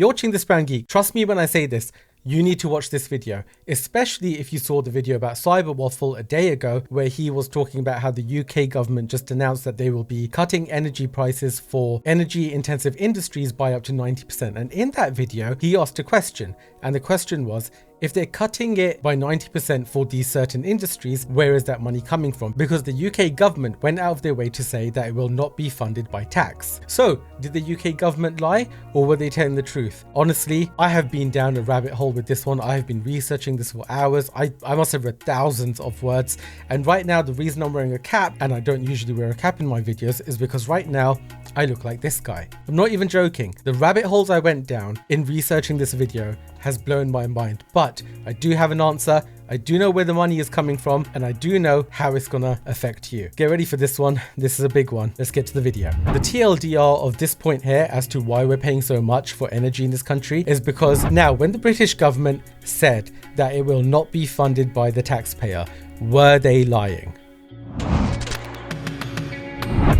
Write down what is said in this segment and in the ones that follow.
you're watching This Brown Geek. Trust me when I say this. You need to watch this video, especially if you saw the video about Cyber Waffle a day ago, where he was talking about how the UK government just announced that they will be cutting energy prices for energy intensive industries by up to 90%. And in that video, he asked a question, and the question was, if they're cutting it by 90% for these certain industries, where is that money coming from? Because the UK government went out of their way to say that it will not be funded by tax. So, did the UK government lie, or were they telling the truth? Honestly, I have been down a rabbit hole with this one. I have been researching this for hours. I must have read thousands of words. And right now, the reason I'm wearing a cap, and I don't usually wear a cap in my videos, is because right now, I look like this guy. I'm not even joking. The rabbit holes I went down in researching this video has blown my mind, but I do have an answer. I do know where the money is coming from, and I do know how it's gonna affect you. Get ready for this one. This is a big one. Let's get to the video. The TLDR of this point here as to why we're paying so much for energy in this country is because now, when the British government said that it will not be funded by the taxpayer, were they lying?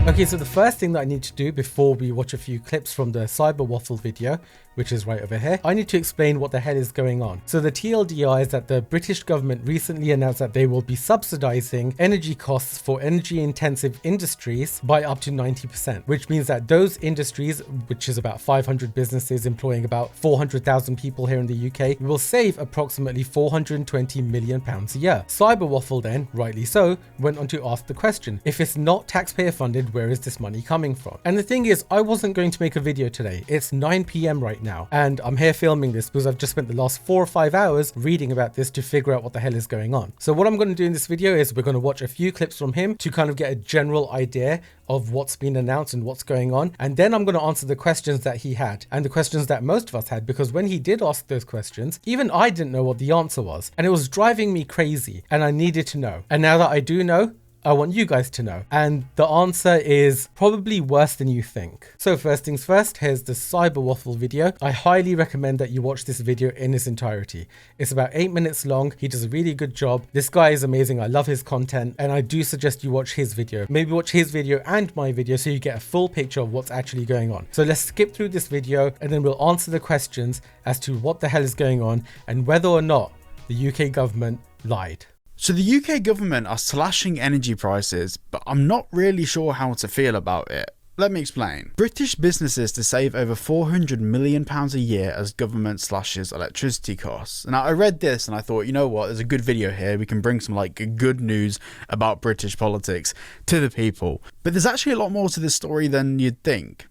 Okay, so the first thing that I need to do before we watch a few clips from the Cyber Waffle video, which is right over here, I need to explain what the hell is going on. So the TLDR is that the British government recently announced that they will be subsidizing energy costs for energy intensive industries by up to 90%, which means that those industries, which is about 500 businesses employing about 400,000 people here in the UK, will save approximately £420 million a year. Cyber Waffle then, rightly so, went on to ask the question, if it's not taxpayer funded, where is this money coming from? And the thing is, I wasn't going to make a video today. It's 9 PM right now, and I'm here filming this because I've just spent the last 4 or 5 hours reading about this to figure out what the hell is going on. So what I'm going to do in this video is we're going to watch a few clips from him to kind of get a general idea of what's been announced and what's going on, and then I'm going to answer the questions that he had and the questions that most of us had, because when he did ask those questions, even I didn't know what the answer was, and it was driving me crazy, and I needed to know. And now that I do know, I want you guys to know. And the answer is probably worse than you think. So first things first, here's the Cyber Waffle video. I highly recommend that you watch this video in its entirety. It's about 8 minutes long. He does a really good job. This guy is amazing. I love his content, and I do suggest you watch his video. Maybe watch his video and my video so you get a full picture of what's actually going on. So let's skip through this video, and then we'll answer the questions as to what the hell is going on and whether or not the UK government lied. So the UK government are slashing energy prices, but I'm not really sure how to feel about it. Let me explain. British businesses to save over £400 million a year as government slashes electricity costs. Now I read this and I thought, you know what, there's a good video here. We can bring some good news about British politics to the people. But there's actually a lot more to this story than you'd think.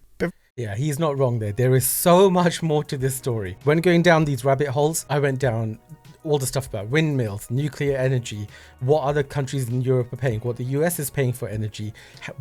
Yeah, he's not wrong there. There is so much more to this story. When going down these rabbit holes, I went down all the stuff about windmills, nuclear energy, what other countries in Europe are paying, what the US is paying for energy,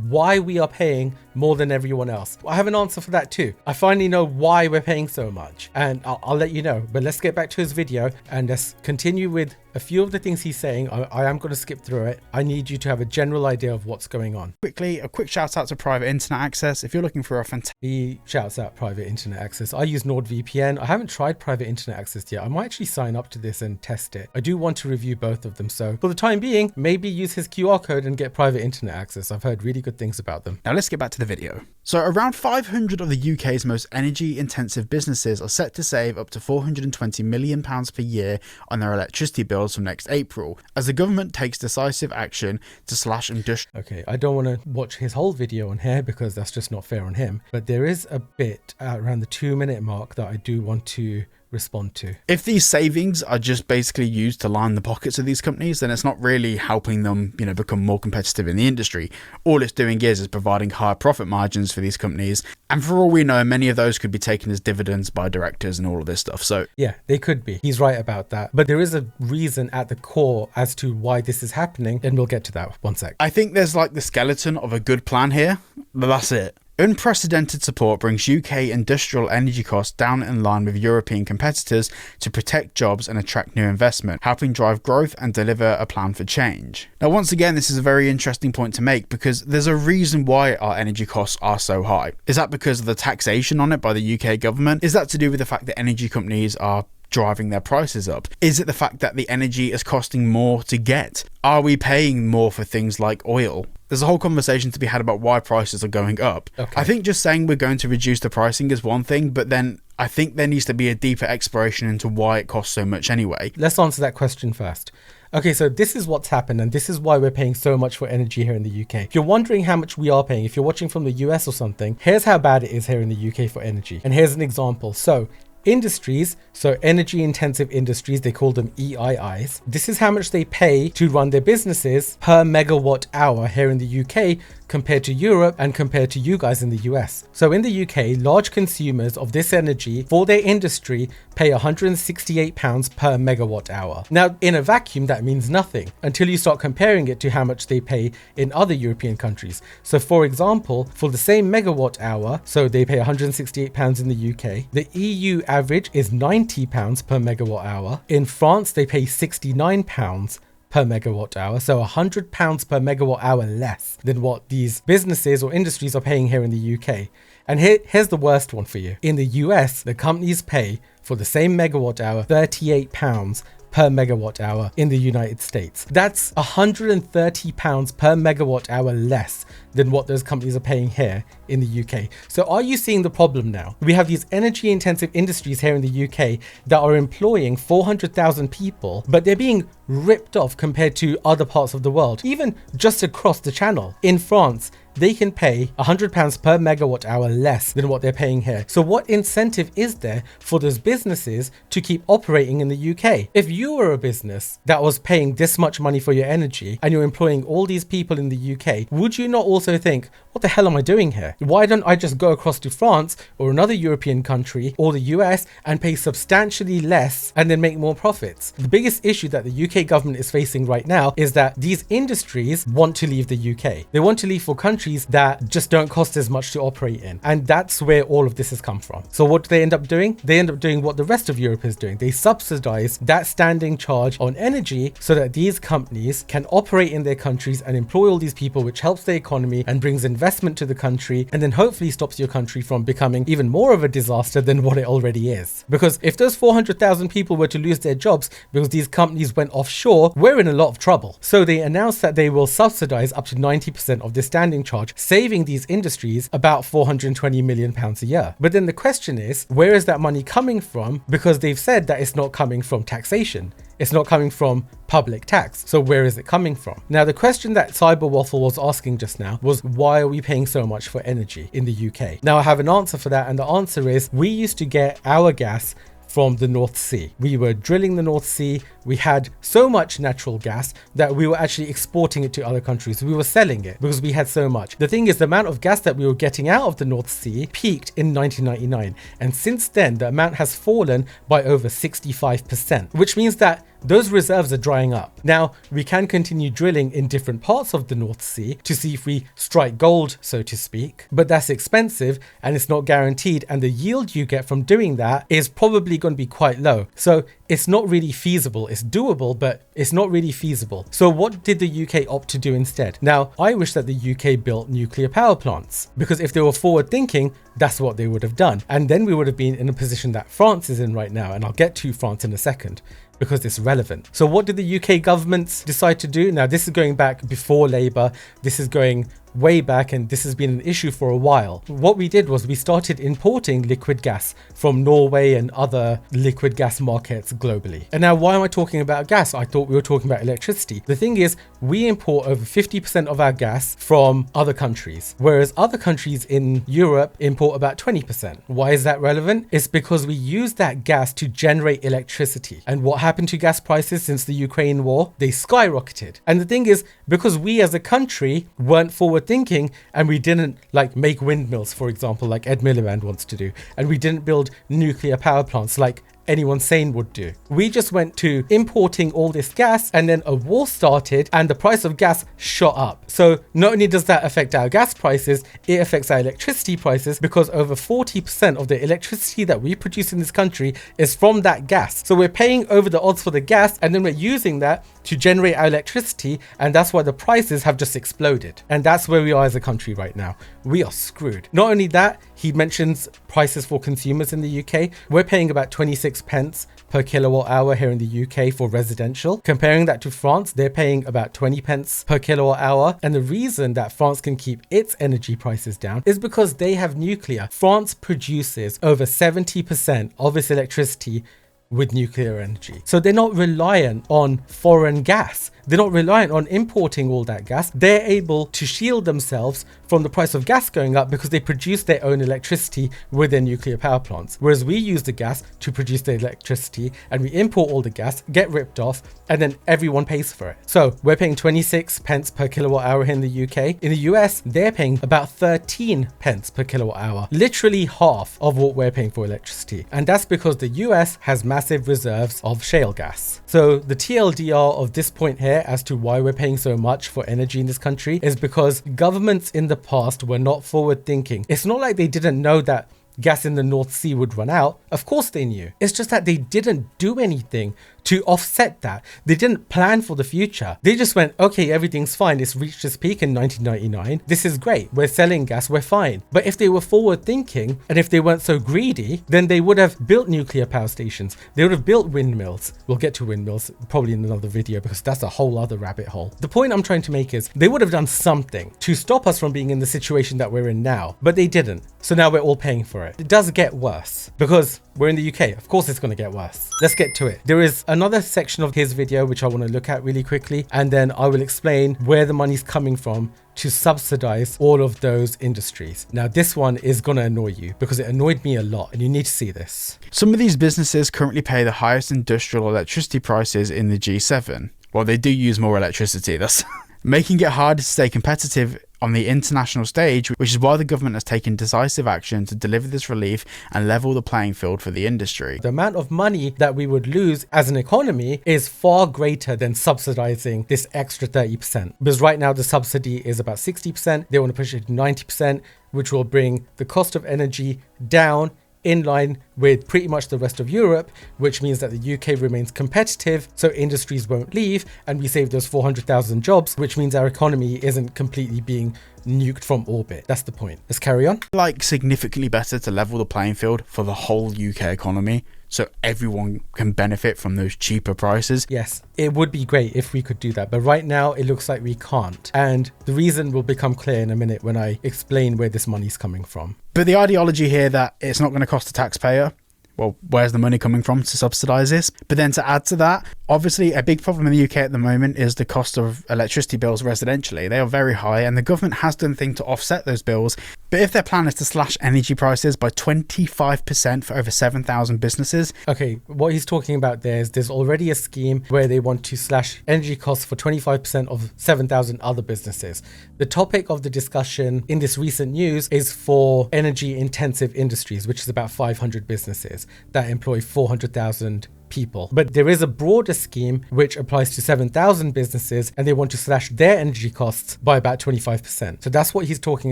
why we are paying more than everyone else. I have an answer for that too. I finally know why we're paying so much, and I'll let you know. But let's get back to his video and let's continue with a few of the things he's saying. I am going to skip through it. I need you to have a general idea of what's going on. Quickly, a quick shout out to private internet access. If you're looking for a fantastic... He shouts out private internet access. I use NordVPN. I haven't tried private internet access yet. I might actually sign up to this and test it. I do want to review both of them. So for the time being, maybe use his QR code and get private internet access. I've heard really good things about them. Now let's get back to the video. So around 500 of the UK's most energy intensive businesses are set to save up to £420 million per year on their electricity bills from next April, as the government takes decisive action to slash industrial... Okay, I don't want to watch his whole video on here because that's just not fair on him, but there is a bit around the 2-minute mark that I do want to respond to. If these savings are just basically used to line the pockets of these companies, then it's not really helping them, become more competitive in the industry. All it's doing is providing higher profit margins for these companies, and for all we know, many of those could be taken as dividends by directors and all of this stuff. So yeah, they could be. He's right about that, but there is a reason at the core as to why this is happening, and we'll get to that one sec. I think there's the skeleton of a good plan here, but that's it. Unprecedented support brings UK industrial energy costs down in line with European competitors to protect jobs and attract new investment, helping drive growth and deliver a plan for change. Now, once again, this is a very interesting point to make because there's a reason why our energy costs are so high. Is that because of the taxation on it by the UK government? Is that to do with the fact that energy companies are driving their prices up? Is it the fact that the energy is costing more to get? Are we paying more for things like oil? There's a whole conversation to be had about why prices are going up. Okay. I think just saying we're going to reduce the pricing is one thing, but then I think there needs to be a deeper exploration into why it costs so much anyway. Let's answer that question first. Okay, so this is what's happened, and this is why we're paying so much for energy here in the UK. If you're wondering how much we are paying, if you're watching from the US or something, here's how bad it is here in the UK for energy. And here's an example. So industries, so energy intensive industries, they call them EIIs. This is how much they pay to run their businesses per megawatt hour here in the UK compared to Europe and compared to you guys in the US. So in the UK, large consumers of this energy for their industry pay £168 per megawatt hour. Now, in a vacuum, that means nothing until you start comparing it to how much they pay in other European countries. So for example, for the same megawatt hour, so they pay £168 in the UK, the EU average is £90 per megawatt hour. In France, they pay £69 per megawatt hour, so £100 per megawatt hour less than what these businesses or industries are paying here in the UK. And here's the worst one for you. In the US, the companies pay for the same megawatt hour £38 per megawatt hour in the United States. That's £130 per megawatt hour less than what those companies are paying here in the UK. So are you seeing the problem now? We have these energy intensive industries here in the UK that are employing 400,000 people, but they're being ripped off compared to other parts of the world, even just across the channel. In France, they can pay £100 per megawatt hour less than what they're paying here. So what incentive is there for those businesses to keep operating in the UK? If you were a business that was paying this much money for your energy and you're employing all these people in the UK, would you not also think, what the hell am I doing here? Why don't I just go across to France or another European country or the US and pay substantially less and then make more profits? The biggest issue that the UK government is facing right now is that these industries want to leave the UK. They want to leave for countries that just don't cost as much to operate in. And that's where all of this has come from. So what do they end up doing? They end up doing what the rest of Europe is doing. They subsidize that standing charge on energy so that these companies can operate in their countries and employ all these people, which helps the economy and brings investment to the country, and then hopefully stops your country from becoming even more of a disaster than what it already is. Because if those 400,000 people were to lose their jobs because these companies went offshore, we're in a lot of trouble. So they announced that they will subsidize up to 90% of the standing charge, saving these industries about £420 million a year. But then the question is, where is that money coming from? Because they've said that it's not coming from taxation. It's not coming from public tax. So where is it coming from? Now, the question that Cyber Waffle was asking just now was, why are we paying so much for energy in the UK? Now, I have an answer for that. And the answer is, we used to get our gas from the North Sea. We were drilling the North Sea. We had so much natural gas that we were actually exporting it to other countries. We were selling it because we had so much. The thing is, the amount of gas that we were getting out of the North Sea peaked in 1999. And since then, the amount has fallen by over 65%, which means that those reserves are drying up. Now, we can continue drilling in different parts of the North Sea to see if we strike gold, so to speak, but that's expensive and it's not guaranteed, and the yield you get from doing that is probably going to be quite low. So it's not really feasible. It's doable, but it's not really feasible. So what did the UK opt to do instead? Now, I wish that the UK built nuclear power plants, because if they were forward thinking, that's what they would have done. And then we would have been in a position that France is in right now. And I'll get to France in a second, because it's relevant. So what did the UK governments decide to do? Now, this is going back before Labour. This is going way back, and this has been an issue for a while. What we did was we started importing liquid gas from Norway and other liquid gas markets globally. And now, why am I talking about gas? I thought we were talking about electricity. The thing is, we import over 50% of our gas from other countries, whereas other countries in Europe import about 20%. Why is that relevant? It's because we use that gas to generate electricity. And what happened to gas prices since the Ukraine war? They skyrocketed. And the thing is, because we as a country weren't forward thinking, and we didn't make windmills, for example, like Ed Miliband wants to do, and we didn't build nuclear power plants like anyone sane would do. We just went to importing all this gas, and then a war started and the price of gas shot up. So not only does that affect our gas prices, it affects our electricity prices, because over 40% of the electricity that we produce in this country is from that gas. So we're paying over the odds for the gas, and then we're using that to generate our electricity, and that's why the prices have just exploded. And that's where we are as a country right now. We are screwed. Not only that, he mentions prices for consumers in the UK. We're paying about £26 26 pence per kilowatt hour here in the UK for residential. Comparing that to France, they're paying about 20 pence per kilowatt hour. And the reason that France can keep its energy prices down is because they have nuclear. France produces over 70% of its electricity with nuclear energy. So they're not reliant on foreign gas. They're not reliant on importing all that gas. They're able to shield themselves from the price of gas going up because they produce their own electricity with their nuclear power plants. Whereas we use the gas to produce the electricity and we import all the gas, get ripped off, and then everyone pays for it. So we're paying 26 pence per kilowatt hour here in the UK. In the US, they're paying about 13 pence per kilowatt hour, literally half of what we're paying for electricity. And that's because the US has massive reserves of shale gas. So the TLDR of this point here as to why we're paying so much for energy in this country is because governments in the past were not forward thinking. It's not like they didn't know that gas in the North Sea would run out. Of course they knew. It's just that they didn't do anything to offset that. They didn't plan for the future. They just went, okay, everything's fine. It's reached its peak in 1999. This is great. We're selling gas. We're fine. But if they were forward thinking and if they weren't so greedy, then they would have built nuclear power stations. They would have built windmills. We'll get to windmills probably in another video because that's a whole other rabbit hole. The point I'm trying to make is they would have done something to stop us from being in the situation that we're in now, but they didn't. So now we're all paying for it. It does get worse because we're in the UK. Of course it's going to get worse. Let's get to it. There is another section of his video which I want to look at really quickly, and then I will explain where the money's coming from to subsidize all of those industries. Now this one is going to annoy you because it annoyed me a lot and you need to see this. Some of these businesses currently pay the highest industrial electricity prices in the G7. Well, they do use more electricity, that's making it harder to stay competitive on the international stage, which is why the government has taken decisive action to deliver this relief and level the playing field for the industry. The amount of money that we would lose as an economy is far greater than subsidizing this extra 30%. Because right now the subsidy is about 60%. They want to push it to 90%, which will bring the cost of energy down in line with pretty much the rest of Europe, which means that the UK remains competitive, so industries won't leave, and we save those 400,000 jobs, which means our economy isn't completely being nuked from orbit. That's the point. Let's carry on. Like, significantly better to level the playing field for the whole UK economy, so everyone can benefit from those cheaper prices. Yes, it would be great if we could do that, but right now it looks like we can't. And the reason will become clear in a minute when I explain where this money's coming from. But the ideology here that it's not going to cost the taxpayer, well, where's the money coming from to subsidise this? But then to add to that, obviously a big problem in the UK at the moment is the cost of electricity bills residentially. They are very high and the government has done things to offset those bills. But if their plan is to slash energy prices by 25% for over 7,000 businesses. Okay, what he's talking about there is there's already a scheme where they want to slash energy costs for 25% of 7,000 other businesses. The topic of the discussion in this recent news is for energy intensive industries, which is about 500 businesses that employ 400,000 people. But there is a broader scheme which applies to 7,000 businesses and they want to slash their energy costs by about 25%. So that's what he's talking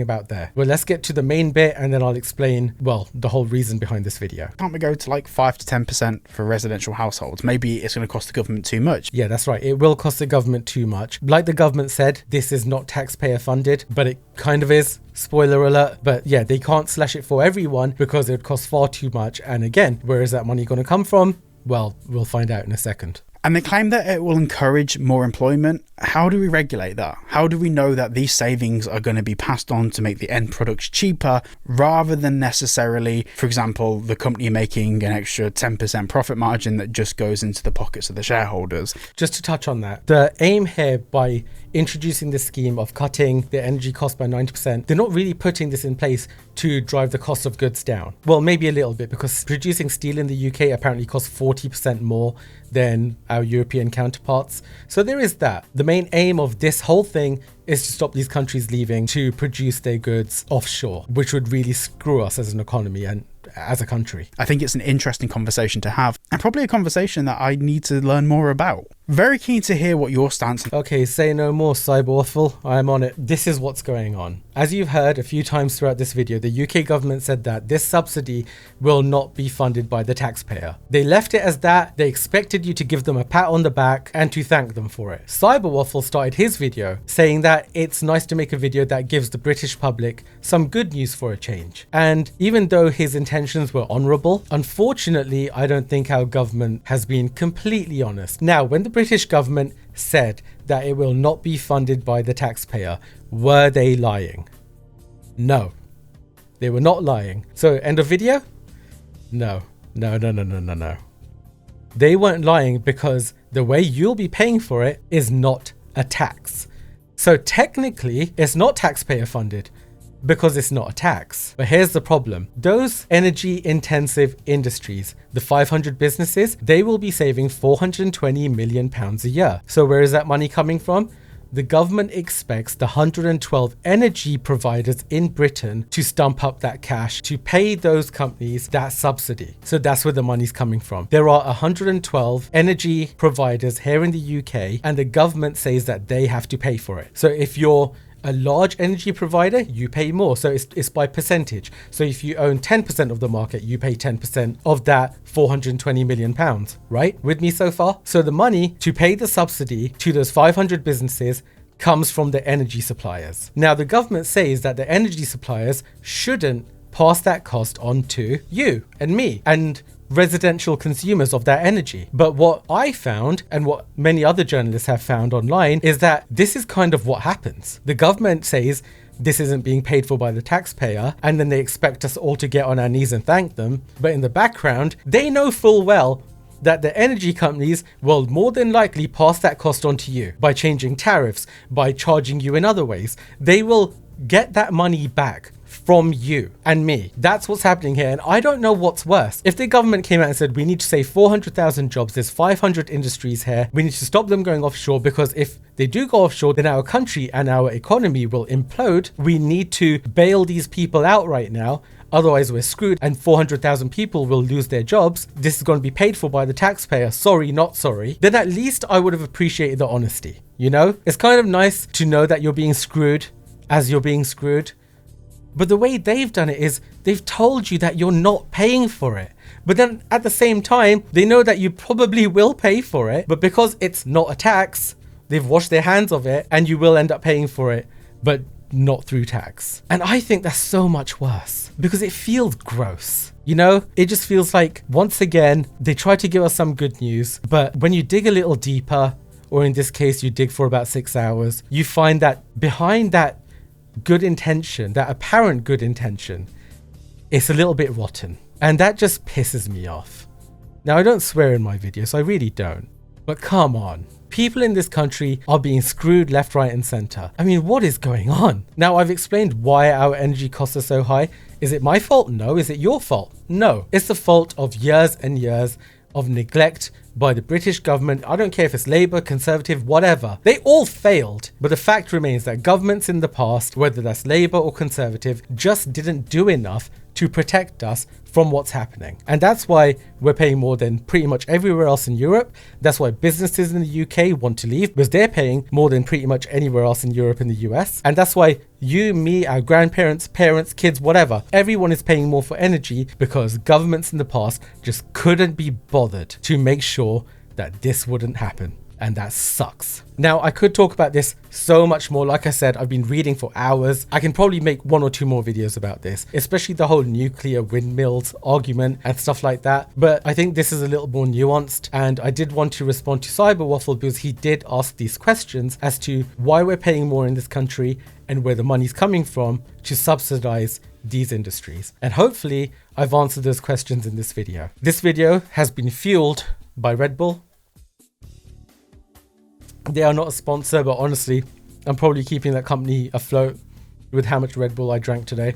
about there. Well, let's get to the main bit and then I'll explain, well, the whole reason behind this video. Can't we go to like 5 to 10% for residential households? Maybe it's going to cost the government too much. Yeah, that's right. It will cost the government too much. Like the government said, this is not taxpayer funded, but it kind of is. Spoiler alert. But yeah, they can't slash it for everyone because it would cost far too much. And again, where is that money going to come from? Well, we'll find out in a second. And they claim that it will encourage more employment. How do we regulate that? How do we know that these savings are going to be passed on to make the end products cheaper rather than necessarily, for example, the company making an extra 10% profit margin that just goes into the pockets of the shareholders? Just to touch on that, the aim here by introducing this scheme of cutting the energy cost by 90%, they're not really putting this in place to drive the cost of goods down. Well, maybe a little bit, because producing steel in the UK apparently costs 40% more than our European counterparts. So there is that. The main aim of this whole thing is to stop these countries leaving to produce their goods offshore, which would really screw us as an economy and as a country. I think it's an interesting conversation to have, and probably a conversation that I need to learn more about. Very keen to hear what your stance is. Okay, say no more, Cyber Waffle. I'm on it. This is what's going on. As you've heard a few times throughout this video, the UK government said that this subsidy will not be funded by the taxpayer. They left it as that. They expected you to give them a pat on the back and to thank them for it. Cyber Waffle started his video saying that it's nice to make a video that gives the British public some good news for a change. And even though his intentions were honourable, unfortunately, I don't think our how government has been completely honest. Now, when the British government said that it will not be funded by the taxpayer, were they lying? No, they were not lying. So end of video? No. They weren't lying because the way you'll be paying for it is not a tax. So technically, it's not taxpayer funded because it's not a tax. But here's the problem. Those energy intensive industries, the 500 businesses, they will be saving £420 million a year. So where is that money coming from? The government expects the 112 energy providers in Britain to stump up that cash to pay those companies that subsidy. So that's where the money's coming from. There are 112 energy providers here in the UK, and the government says that they have to pay for it. So if you're a large energy provider, you pay more. So it's by percentage. So if you own 10% of the market, you pay 10% of that £420 million, right? With me so far? So the money to pay the subsidy to those 500 businesses comes from the energy suppliers. Now, the government says that the energy suppliers shouldn't pass that cost on to you and me and residential consumers of that energy. But what I found, and what many other journalists have found online, is that this is kind of what happens. The government says this isn't being paid for by the taxpayer, and then they expect us all to get on our knees and thank them. But in the background, they know full well that the energy companies will more than likely pass that cost on to you by changing tariffs, by charging you in other ways. They will get that money back from you and me. That's what's happening here, and I don't know what's worse. If the government came out and said we need to save 400,000 jobs, there's 500 industries here, we need to stop them going offshore, because if they do go offshore, then our country and our economy will implode. We need to bail these people out right now, otherwise we're screwed and 400,000 people will lose their jobs. This is going to be paid for by the taxpayer, sorry not sorry. Then at least I would have appreciated the honesty, you know? It's kind of nice to know that you're being screwed as you're being screwed. But the way they've done it is they've told you that you're not paying for it. But then at the same time, they know that you probably will pay for it. But because it's not a tax, they've washed their hands of it, and you will end up paying for it, but not through tax. And I think that's so much worse because it feels gross. You know, it just feels like, once again, they try to give us some good news. But when you dig a little deeper, or in this case, you dig for about 6 hours, you find that behind that good intention, that apparent good intention, it's a little bit rotten. And that just pisses me off. Now, I don't swear in my videos, I really don't. But come on. People in this country are being screwed left, right and center. I mean, what is going on? Now, I've explained why our energy costs are so high. Is it my fault? No. Is it your fault? No. It's the fault of years and years of neglect by the British government. I don't care if it's Labour, Conservative, whatever. They all failed. But the fact remains that governments in the past, whether that's Labour or Conservative, just didn't do enough to protect us from what's happening. And that's why we're paying more than pretty much everywhere else in Europe. That's why businesses in the UK want to leave, because they're paying more than pretty much anywhere else in Europe and the US. And that's why you, me, our grandparents, parents, kids, whatever, everyone is paying more for energy because governments in the past just couldn't be bothered to make sure that this wouldn't happen. And that sucks. Now, I could talk about this so much more. Like I said, I've been reading for hours. I can probably make 1 or 2 more videos about this, especially the whole nuclear windmills argument and stuff like that. But I think this is a little more nuanced, and I did want to respond to Cyber Waffle because he did ask these questions as to why we're paying more in this country and where the money's coming from to subsidize these industries. And hopefully I've answered those questions in this video. This video has been fueled by Red Bull. They are not a sponsor, but honestly, I'm probably keeping that company afloat with how much Red Bull I drank today.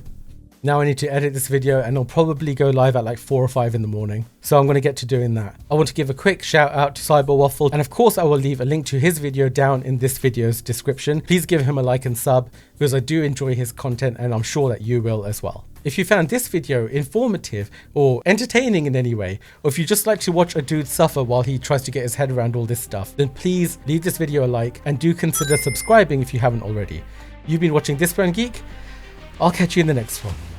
Now I need to edit this video and I'll probably go live at like 4 or 5 in the morning. So I'm going to get to doing that. I want to give a quick shout out to Cyber Waffle. And of course, I will leave a link to his video down in this video's description. Please give him a like and sub because I do enjoy his content and I'm sure that you will as well. If you found this video informative or entertaining in any way, or if you just like to watch a dude suffer while he tries to get his head around all this stuff, then please leave this video a like and do consider subscribing if you haven't already. You've been watching This Brand Geek. I'll catch you in the next one.